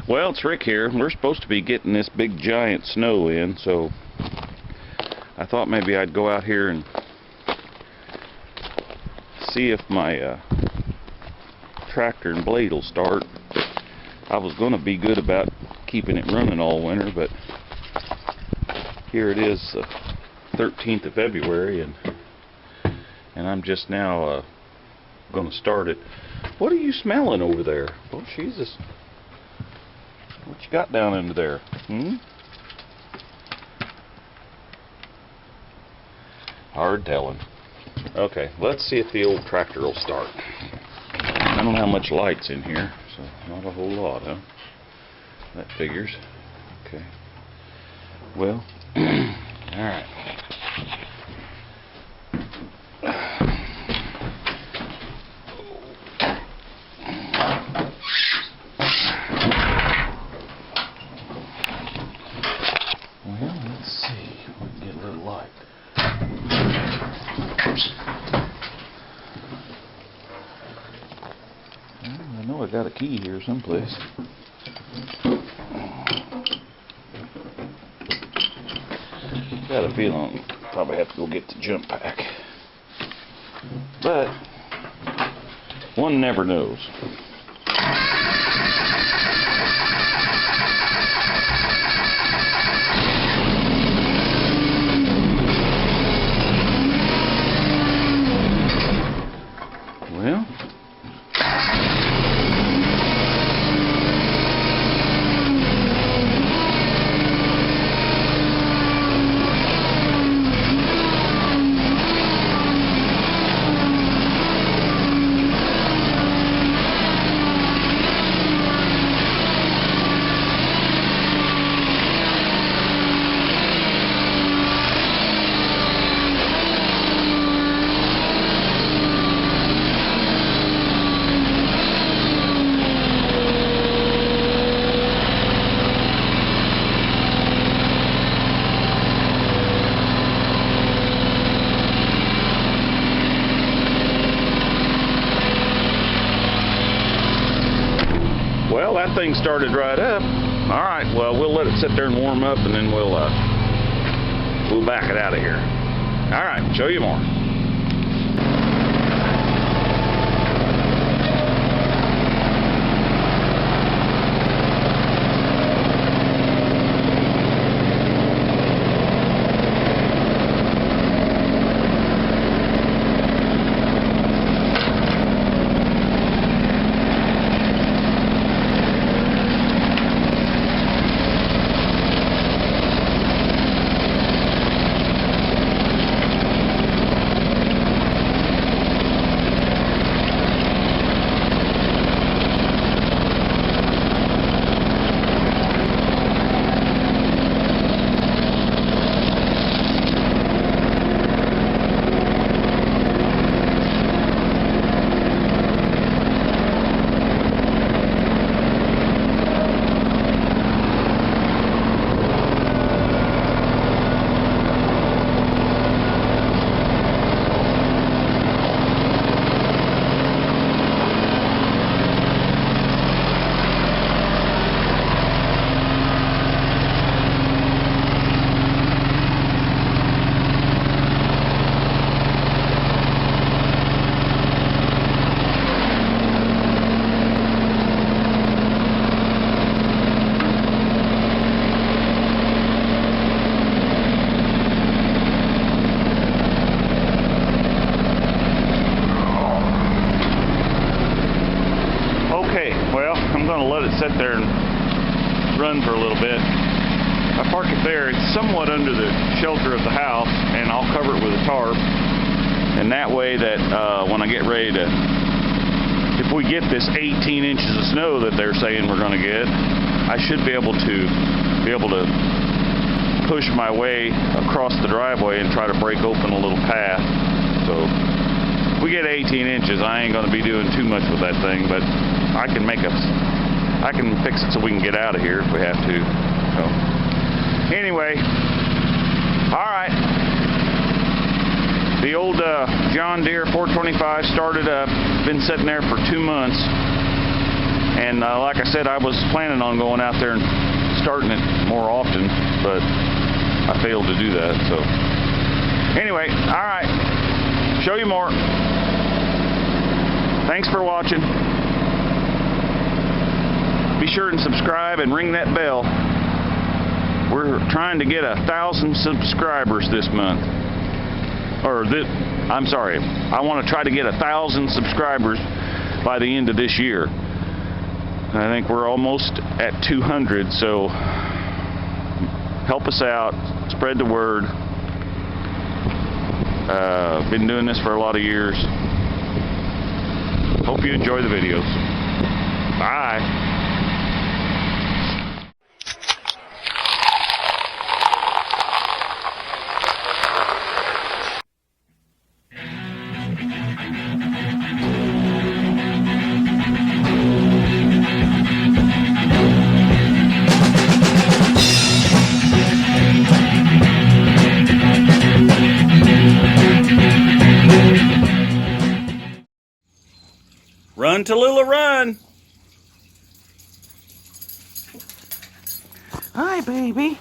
Well, it's Rick here. We're supposed to be getting this big giant snow in, so I thought maybe I'd go out here and see if my tractor and blade will start. I was going to be good about keeping it running all winter, but here it is, 13th of February, and I'm just now going to start it. What are you smelling over there? Oh, Jesus. What you got down under there? Hard telling. Okay, let's see if the old tractor will start. I don't have much lights in here, so not a whole lot, huh? That figures. Okay. Well, alright. Well, let's see if we can get a little light. Well, I know I got a key here someplace. Got a feeling I'll probably have to go get the jump pack. But one never knows. Well, well, that thing started right up. All right, well, we'll let it sit there and warm up, and then we'll back it out of here. All right, show you more. I'm going to let it sit there and run for a little bit. I park it there. It's somewhat under the shelter of the house, and I'll cover it with a tarp. And that way that when I get ready to, if we get this 18 inches of snow that they're saying we're going to get, I should be able to push my way across the driveway and try to break open a little path. So if we get 18 inches, I ain't going to be doing too much with that thing, but I can fix it so we can get out of here if we have to. So anyway, all right. The old John Deere 425 started up. Been sitting there for 2 months. And like I said, I was planning on going out there and starting it more often, but I failed to do that. So anyway, all right, show you more. Thanks for watching. Be sure and subscribe and ring that bell. We're trying to get 1,000 subscribers this month. I'm sorry, I want to try to get 1,000 subscribers by the end of this year. I think we're almost at 200, so help us out, spread the word. Been doing this for a lot of years. Hope you enjoy the videos. Bye. Run, Tallulah, run! Hi, baby.